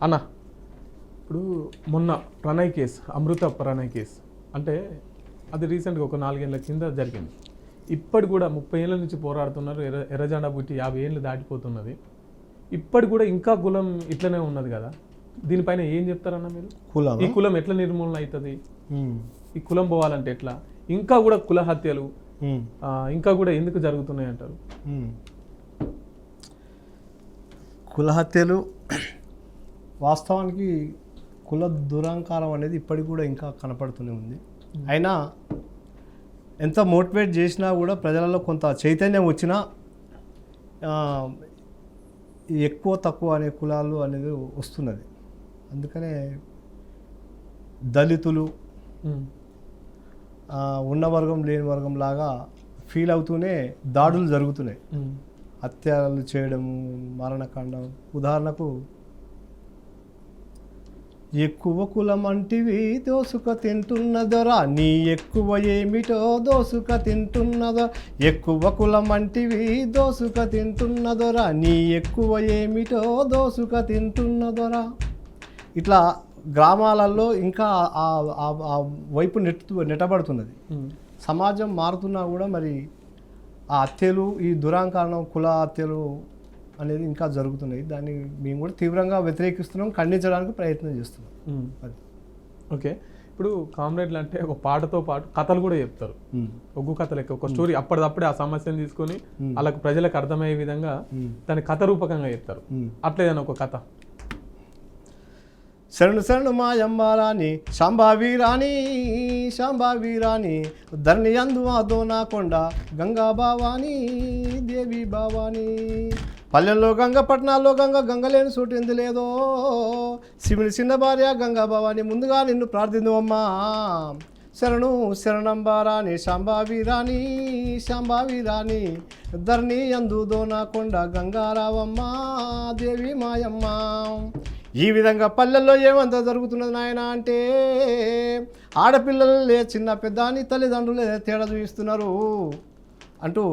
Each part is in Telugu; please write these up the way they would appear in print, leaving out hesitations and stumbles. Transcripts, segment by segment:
అన్న ఇప్పుడు మొన్న ప్రణయ్ కేసు, అమృత ప్రణయ్ కేసు అంటే అది రీసెంట్గా ఒక 4 ఏళ్ల కింద జరిగింది. ఇప్పటి కూడా 30 ఏళ్ళ నుంచి పోరాడుతున్నారు. ఎర్రజెండా పుట్టి 50 ఏళ్ళు దాటిపోతున్నది. ఇప్పటి కూడా ఇంకా కులం ఇట్లనే ఉన్నది కదా, దీనిపైన ఏం చెప్తారన్న మీరు? ఈ కులం ఎట్లా నిర్మూలన అవుతుంది? ఈ కులం పోవాలంటే ఎట్లా? ఇంకా కూడా కుల హత్యలు ఇంకా కూడా ఎందుకు జరుగుతున్నాయి అంటారు? కుల హత్యలు వాస్తవానికి కుల దురహంకారం అనేది ఇప్పటికి కూడా ఇంకా కనపడుతూనే ఉంది. అయినా ఎంత మోటివేట్ చేసినా కూడా ప్రజలలో కొంత చైతన్యం వచ్చినా ఎక్కువ తక్కువ అనే కులాలు అనేది వస్తున్నది. అందుకనే దళితులు ఉన్న వర్గం లేని వర్గం లాగా ఫీల్ అవుతూనే దాడులు జరుగుతున్నాయి, హత్యలు చేయడం, మరణకాండం. ఉదాహరణకు, ఎక్కువ కులం అంటివి దోసుక తింటున్నదొరా, నీ ఎక్కువ ఏమిటో దోసుక తింటున్నదో. ఎక్కువ కులం అంటివి దోసుక తింటున్నదొరా, నీ ఎక్కువ ఏమిటో దోసుక తింటున్నదొరా. ఇట్లా గ్రామాలలో ఇంకా ఆ వైపు నెట్టబడుతున్నది. సమాజం మారుతున్నా కూడా మరి ఆ హత్యలు, ఈ దురహంకారం, కుల హత్యలు అనేది ఇంకా జరుగుతున్నాయి. దాన్ని మేము కూడా తీవ్రంగా వ్యతిరేకిస్తున్నాం, ఖండించడానికి ప్రయత్నం చేస్తున్నాం. అది ఓకే. ఇప్పుడు కామ్రేడ్లు అంటే ఒక పాటతో పాటు కథలు కూడా చెప్తారు, ఒగ్గు కథ లెక్క ఒక స్టోరీ అప్పటిదప్పుడే ఆ సమస్యను తీసుకొని వాళ్ళకు ప్రజలకు అర్థమయ్యే విధంగా దాన్ని కథ రూపకంగా చెప్తారు. అట్లేదన్న ఒక కథ. శరణు శరణు మాయమ్మారాణి శాంబావీరాణి శాంబావీరాణి, ధరణి అందు అదోనా కొండ గంగా భావాని దేవి భావాని. పల్లెల్లో గంగ, పట్టణాల్లో గంగ, గంగలేని చోటు ఎందు లేదో. శివుని చిన్న భార్య గంగా భవాని, ముందుగా నిన్ను ప్రార్థిందువమ్మా. శరణు శరణంబారాణి శాంబావీరాణి శాంబావీరాణి, ధరణి అందు దోనా కొండ గంగారావమ్మ దేవి మాయమ్మ. ఈ విధంగా పల్లెల్లో ఏమంతా జరుగుతున్నది నాయన అంటే, ఆడపిల్లలే చిన్న పెద్ద అని తల్లిదండ్రులే తేడా చూపిస్తున్నారు అంటూ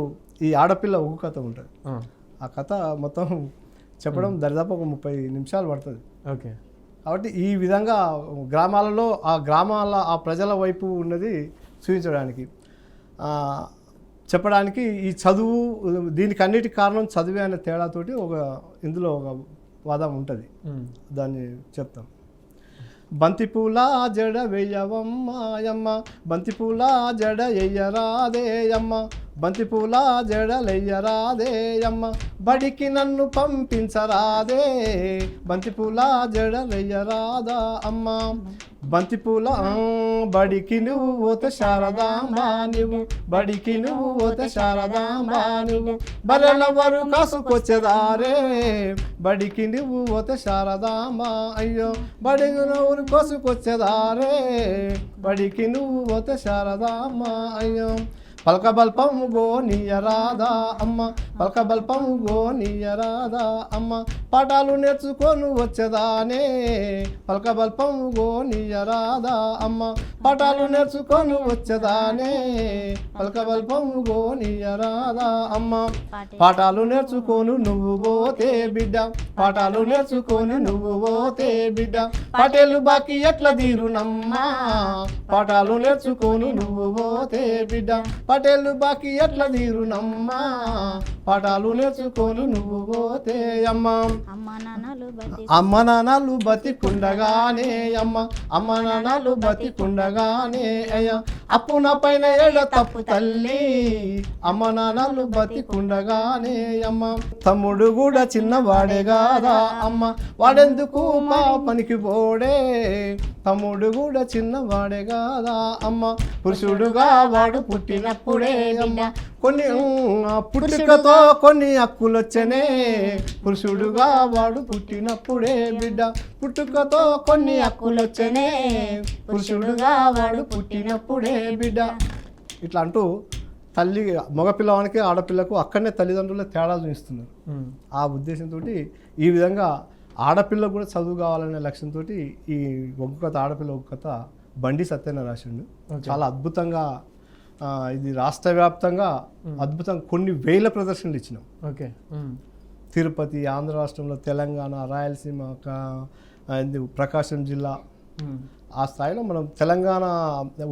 ఈ ఆడపిల్ల ఒక కథ ఉంటుంది. ఆ కథ మొత్తం చెప్పడం దరిదాపు ఒక 30 నిమిషాలు పడుతుంది. ఓకే. కాబట్టి ఈ విధంగా గ్రామాలలో ఆ ప్రజల వైపు ఉన్నది చూపించడానికి, చెప్పడానికి ఈ చదువు, దీనికి అన్నిటికి కారణం చదువే అనే తేడాతోటి ఇందులో ఒక వాదం ఉంటుంది. దాన్ని చెప్తాం. బంతిపూల జడ వెయ్యవమ్మాయమ్మ, బంతిపూల జడ ఎయ్యరాదేయమ్మ, బంతిపూల జడలెయ్యరాదేయమ్మ, బడికి నన్ను పంపించరాదే, బంతిపూల జడలెయ్యరాదా అమ్మ. బంతిపూల బడికి నువ్వు ఓత శారదాంబా నువ్వు, బడికి నువ్వు ఓత శారదాంబా నువ్వు, బర్రెలెవ్వరు కాసుకొచ్చేదారే, బడికి నువ్వు ఓత శారదాంబా. అయ్యో బడికి నువ్వు కోసుకొచ్చేదారే, బడికి నువ్వు ఓత శారదాంబా. అయ్యో పలకబల్పము గోనీయరాదా అమ్మ, పలకబల్పము గోనీయరాదా అమ్మ, పాఠాలు నేర్చుకొని వచ్చేదానే, పలకబల్పము గోనీయరాదా అమ్మ, పాఠాలు నేర్చుకొని వచ్చేదానే, పలకబల్పము గోనీయరాదా అమ్మ. పాఠాలు నేర్చుకొని నువ్వు పోతే బిడ్డ, పాఠాలు నేర్చుకొని నువ్వు పోతే బిడ్డ, పాటేలు బాకి ఎట్లా తీరునమ్మా, పాఠాలు నేర్చుకొని నువ్వు పోతే బిడ్డ, పటేలు బాకి ఎట్లా తీరునమ్మా, పాఠాలు నేర్చుకొని నువ్వు పోతే అమ్మ. అమ్మ నాన్నలు బతికుండగానే అమ్మ, అమ్మ నాన్నలు బతికుండగానే అయ్యా, అప్పు నా పైన ఏడ తప్పు తల్లి, అమ్మ నాన్నలు బతికుండగానే అమ్మ. తమ్ముడు కూడా చిన్నవాడే కాదా అమ్మ, వాడెందుకు పనికి పోడే, తమ్ముడు కూడా చిన్నవాడే కాదా అమ్మ, పురుషుడుగా వాడు పుట్టినప్పుడే అమ్మ, కొన్ని పుట్టుకతో కొన్ని హక్కులొచ్చనే, పురుషుడుగా వాడు పుట్టినప్పుడే బిడ్డ, పుట్టుకతో కొన్ని హక్కులొచ్చనే, పురుషుడుగా వాడు పుట్టినప్పుడే బిడ్డ. ఇట్లా అంటూ తల్లి మగపిల్లవానికి ఆడపిల్లకు అక్కడనే తల్లిదండ్రులే తేడా చూపిస్తున్నారు. ఆ ఉద్దేశంతో ఈ విధంగా ఆడపిల్లకు కూడా చదువు కావాలనే లక్ష్యంతో ఈ ఒగ్గు కథ, ఆడపిల్ల ఒగ్గు కథ బండి సత్యనారాయణ రాసిండు. చాలా అద్భుతంగా, ఇది రాష్ట్ర వ్యాప్తంగా అద్భుతంగా కొన్ని వేల ప్రదర్శనలు ఇచ్చినాం. ఓకే. తిరుపతి, ఆంధ్ర రాష్ట్రంలో, తెలంగాణ, రాయలసీమ, ఇది ప్రకాశం జిల్లా ఉమ్. ఆ స్థాయిలో మనం తెలంగాణ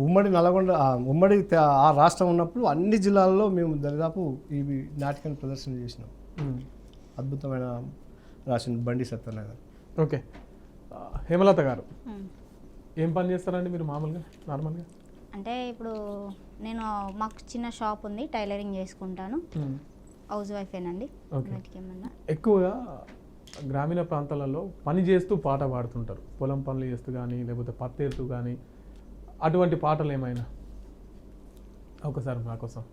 ఉమ్మడి నల్గొండ ఆ రాష్ట్రం ఉన్నప్పుడు అన్ని జిల్లాల్లో మేము దాదాపు ఈ నాటకాన్ని ప్రదర్శన చేసినాం. ఉమ్. అద్భుతమైన రాసిన బండి సత్యనారాయణ గారు. ఓకే. హేమలత గారు ఏం పని చేస్తారండి మీరు మామూలుగా నార్మల్గా? అంటే ఇప్పుడు నేను మాకు చిన్న షాప్ ఉంది, టైలరింగ్ చేసుకుంటాను, హౌస్ వైఫేనండి. ఓకే. ఏమన్నా ఎక్కువగా గ్రామీణ ప్రాంతాలలో పని చేస్తూ పాట పాడుతుంటారు, పొలం పనులు చేస్తూ కానీ లేకపోతే పత్తేరుతూ కానీ, అటువంటి పాటలు ఏమైనా ఒకసారి మా కోసం.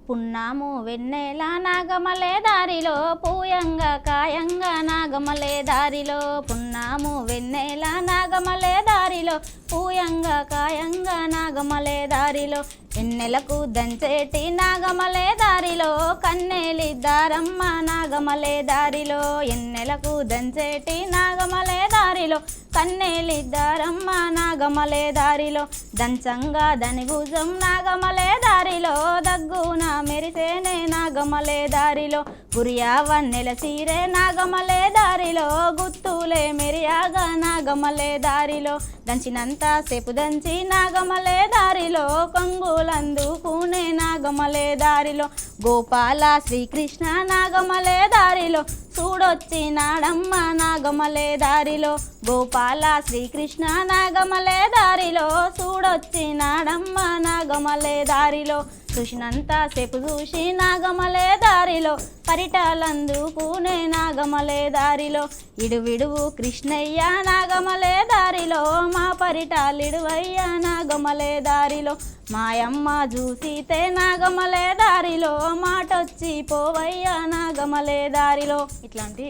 పున్నాము వెన్నెల నాగమలే దారిలో పూయంగా కాయంగా నాగమలే దారిలో, పున్నాము వెన్నెల నాగమలే దారిలో పూయంగా కాయంగా నాగమలే దారిలో, ఎన్నెలకు దంచేటి నాగమలే దారిలో కన్నెలిద్దారమ్మ నాగమలే దారిలో, ఎన్నెలకు దంచేటి నాగమలే దారిలో కన్నెలిద్దారమ్మ నాగమలే దారిలో, దంచంగా దనిభుజం నాగమలే దారిలో దగ్గున మెరిసేనే నాగమలే దారిలో, గురియావన్నెల సీరే నాగమలే దారిలో గుత్తులే మెరియాగా నాగమలే దారిలో, దంచినంత సేపు దంచి నాగమలే దారిలో కొంగులందుకునే నాగమలే దారిలో, గోపాల శ్రీకృష్ణ నాగమలే దారిలో చూడొచ్చి నాడమ్మ నాగమలే దారిలో, గోపాల శ్రీకృష్ణ నాగమలే దారిలో చూడొచ్చి నాడమ్మ నాగమలే దారిలో, చూసినంత సేపు చూసి నాగమలే దారిలో పరిటాలందుకునే నాగమలే దారిలో, ఇడువిడువు కృష్ణయ్య నాగమలే దారిలో మా పరిటాలిడువయ్య నాగమలే దారిలో, మాయమ్మ చూసితే నాగమలే దారిలో మాటొచ్చి పోవయ్య నాగమలే దారిలో. ఇట్లాంటి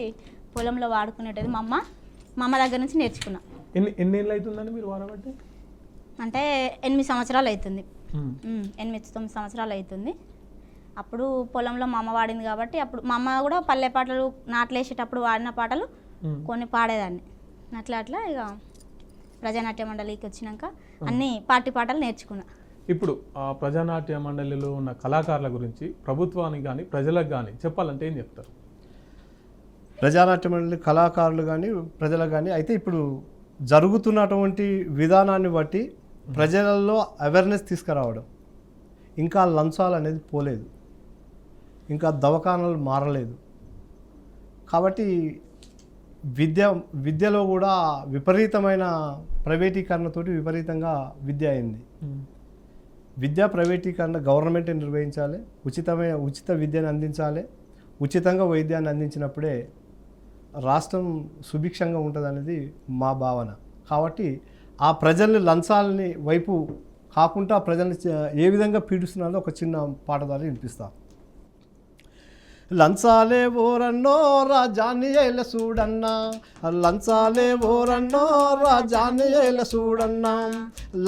పొలంలో వాడుకునేటది మా అమ్మ దగ్గర నుంచి నేర్చుకున్నా. ఎన్నేళ్ళు అవుతుందండి మీరు వాడబట్టి? అంటే 8 సంవత్సరాలు అవుతుంది. 8-9 సంవత్సరాలు అవుతుంది. అప్పుడు పొలంలో మా అమ్మ వాడింది కాబట్టి అప్పుడు మా అమ్మ కూడా పల్లె పాటలు నాట్లేసేటప్పుడు వాడిన పాటలు కొన్ని పాడేదాన్ని. అట్లా ఇక ప్రజానాట్య మండలికి వచ్చినాక అన్ని పార్టీ పాటలు నేర్చుకున్నా. ఇప్పుడు ఆ ప్రజానాట్య మండలిలో ఉన్న కళాకారుల గురించి ప్రభుత్వానికి కానీ ప్రజలకు కానీ చెప్పాలంటే ఏం చెప్తారు? ప్రజానాట్య మండలి కళాకారులు కానీ ప్రజలకు కానీ అయితే ఇప్పుడు జరుగుతున్నటువంటి విధానాన్ని బట్టి ప్రజలలో అవేర్నెస్ తీసుకురావడం, ఇంకా లంచాలు అనేది పోలేదు, ఇంకా దవాఖానాలు మారలేదు. కాబట్టి విద్యలో కూడా విపరీతమైన ప్రైవేటీకరణతోటి విపరీతంగా విద్య అయింది. విద్యా ప్రైవేటీకరణ గవర్నమెంట్ నిర్వహించాలి, ఉచిత విద్యను అందించాలి, ఉచితంగా వైద్యాన్ని అందించినప్పుడే రాష్ట్రం సుభిక్షంగా ఉంటుంది అనేది మా భావన. కాబట్టి ఆ ప్రజల్ని లంచాలని వైపు కాకుండా ప్రజల్ని ఏ విధంగా పీడిస్తున్నారో ఒక చిన్న పాట ద్వారా వినిపిస్తాం. లంచాలే ఓరన్నో రాజాన్ని ఏల చూడన్నా, లంచాలే ఓరన్నో రాజాన్ని ఏల చూడన్నా,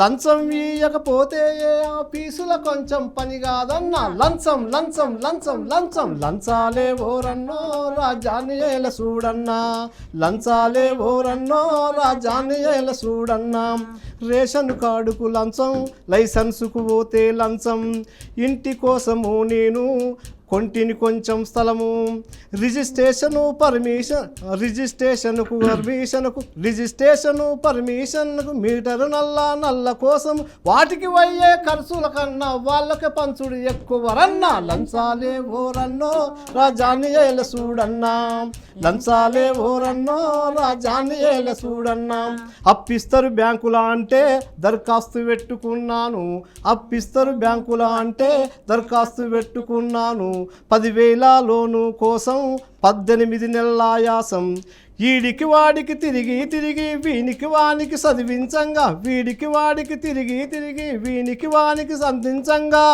లంచం ఇయ్యకపోతే ఏ ఆఫీసుల కొంచెం పని కాదన్నా, లంచం లంచం లంచం లంచం, లంచాలే ఓరన్నో రాజాన్ని ఏల చూడన్నా, లంచాలే ఓరన్నో రాజాన్ని ఏల చూడన్నా, రేషన్ కార్డుకు లంచం, లైసెన్సుకు పోతే లంచం, ఇంటి కోసము నేను కొంటిని కొంచెం స్థలము, రిజిస్ట్రేషను పర్మిషన్కు మీటరు నల్ల కోసం, వాటికి అయ్యే ఖర్చుల కన్నా వాళ్ళకి పంచుడు ఎక్కువరన్నా, లంచాలే ఓరన్నో రాజాన్ని ఏల చూడన్నా, లంచాలే ఓరన్నో రాజాన్ని ఏల చూడన్నా, అప్పిస్తారు బ్యాంకులా అంటే దరఖాస్తు పెట్టుకున్నాను, అప్పిస్తారు బ్యాంకులా అంటే దరఖాస్తు పెట్టుకున్నాను, 10,000 లోను కోసం 18 నెలల ఆయాసం, వీడికి వాడికి తిరిగి వీనికి వానికి చదివించంగా, వీడికి వాడికి తిరిగి వీనికి వానికి సంధించంగా,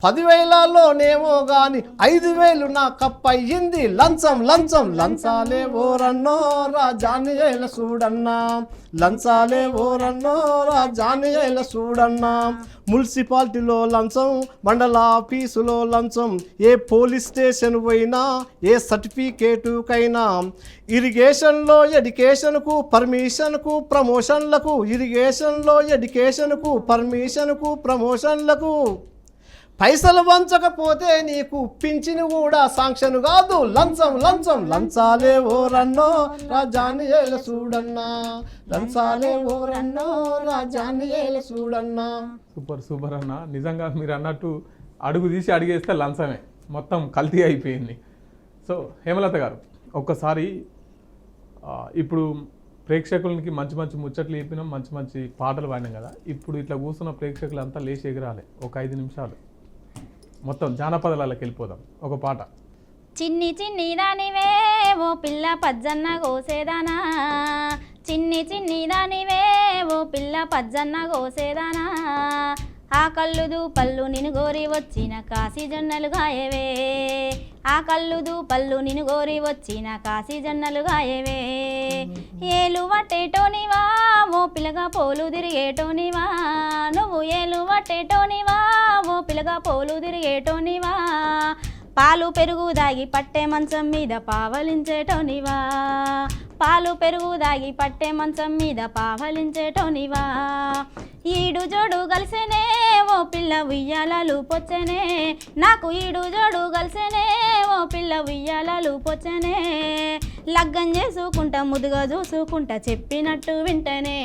10,000లోనేమో గాని 5,000 నా కప్పయ్యింది, లంచం లంచం లంచాలే ఓరన్నో రాజాన్ని ఏల చూడన్నా, లంచాలే ఓరన్నో రాజాన్ని ఏల చూడన్నా, మున్సిపాలిటీలో లంచం, మండల ఆఫీసులో లంచం, ఏ పోలీస్ స్టేషన్ పోయినా ఏ సర్టిఫికేటుకైనా, ఇరిగేషన్లో ఎడ్యుకేషన్కు పర్మిషన్కు ప్రమోషన్లకు, ఇరిగేషన్లో ఎడ్యుకేషన్కు పర్మిషన్కు ప్రమోషన్లకు, పైసలు వంచకపోతే నీకు పింఛను కూడా శాంక్షన్ కాదు. లంచం లంచం లంచాలే ఓ రన్నో రాజాన్ని ఏల చూడన్నా, లంచాలే ఓ రన్నో రాజాన్ని ఏల చూడన్నా. సూపర్ సూపర్ అన్న. నిజంగా మీరు అన్నట్టు అడుగు తీసి అడిగేస్తే లంచమే, మొత్తం కల్తీ అయిపోయింది. సో హేమలత గారు, ఒక్కసారి ఇప్పుడు ప్రేక్షకులకి మంచి మంచి ముచ్చట్లు చెప్పినాం, మంచి మంచి పాటలు పాడినాం కదా, ఇప్పుడు ఇట్లా కూర్చున్న ప్రేక్షకులు అంతా లేచి ఎగరాలి. ఒక 5 నిమిషాలు మొత్తం జానపదాలకు వెళ్ళిపోదాం. ఒక పాట. చిన్ని చిన్ని దానివే ఓ పిల్ల పజ్జన్న కోసేదానా, చిన్ని చిన్ని దానివే ఓ పిల్ల పజ్జన్న కోసేదానా, ఆ కళ్ళుదు పళ్ళు నిన్ను గోరి వచ్చిన కాశీ జొన్నలు గాయవే, ఆ కళ్ళుదు పళ్ళు నిన్ను గోరి వచ్చిన కాశీ జొన్నలు గాయవే, ఏలు వట్టేటోనివా ఓ పిల్లగా పోలు తిరిగేటోనివా, నువ్వు ఏలు వట్టేటోనివా ఓ పిల్లగా పోలు తిరిగేటోనివా, పాలు పెరుగు దాగి పట్టే మంచం మీద పావలించేటోనివా, పాలు పెరుగు దాగి పట్టే మంచం మీద పావలించేటోనివా, ఈడు జోడు కలిసేనే ఓ పిల్ల ఉయ్యాలలు పొచ్చనే, నాకు ఈడు జోడు కలిసేనే ఓ పిల్ల ఉయ్యాలలు పొచ్చనే, లగ్గం చేసుకుంటా ముదుగా చూసుకుంటా చెప్పినట్టు వింటనే,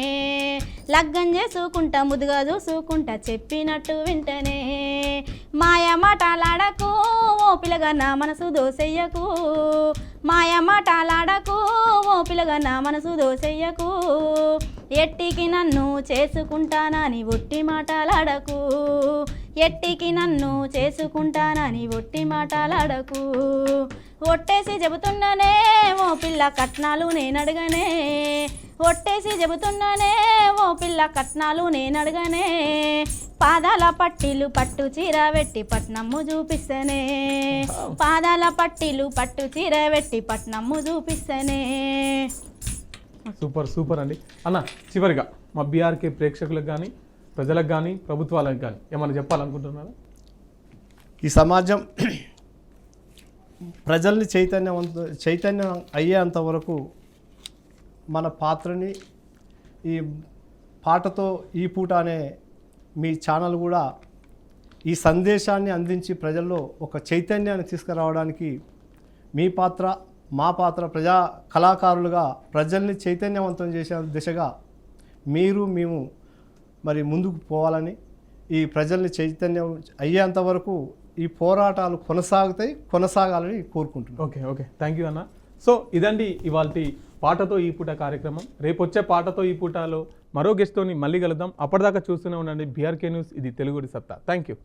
లగ్గం చేసుకుంటా ముదుగా చూసుకుంటా చెప్పినట్టు వింటనే, మాయ మాటలాడకు ఓ పిల్లగా నా మనసు దోసెయ్యకు, మాయ మాటలాడకు ఓ పిల్లగా నా మనసు దోసెయ్యకు, ఎట్టికి నన్ను చేసుకుంటానని ఒట్టి మాటలాడకు, ఎట్టికి నన్ను చేసుకుంటానని ఒట్టి మాటలాడకు, ఒట్టేసి చెబుతున్నానే ఓ పిల్ల కట్నాలు నేనడగనే, ఒట్టేసి చెబుతున్నానే ఓ పిల్ల కట్నాలు నేనడగనే, పాదాల పట్టీలు పట్టు చీర పెట్టి పట్నమ్ము చూపిస్తేనే, పాదాల పట్టీలు పట్టు చీర పెట్టి పట్నమ్ము చూపిస్తేనే. సూపర్ సూపర్ అండి. అన్న, చివరిగా మా బీఆర్కే ప్రేక్షకులకు కానీ, ప్రజలకు కానీ, ప్రభుత్వాలకు కానీ ఏమైనా చెప్పాలనుకుంటున్నారా? ఈ సమాజం ప్రజల్ని చైతన్యం అయ్యేంత వరకు మన పాత్రని ఈ పాటతో ఈ పూట అనే మీ ఛానల్ కూడా ఈ సందేశాన్ని అందించి ప్రజల్లో ఒక చైతన్యాన్ని తీసుకురావడానికి మీ పాత్ర, మా పాత్ర ప్రజా కళాకారులుగా ప్రజల్ని చైతన్యవంతం చేసే దిశగా మీరు మేము మరి ముందుకు పోవాలని, ఈ ప్రజల్ని చైతన్యం అయ్యేంత వరకు ఈ పోరాటాలు కొనసాగాలని కోరుకుంటున్నాను. ఓకే ఓకే, థ్యాంక్ యూ అన్న. సో ఇదండి ఇవాల్టి పాటతో ఈ పూట కార్యక్రమం. రేపు వచ్చే పాటతో ఈ పూటలో మరో గెస్ట్తోని మళ్ళీ కలుద్దాం. అప్పటిదాకా చూస్తూనే ఉండండి బీఆర్కే న్యూస్, ఇది తెలుగుడి సత్తా. Thank you.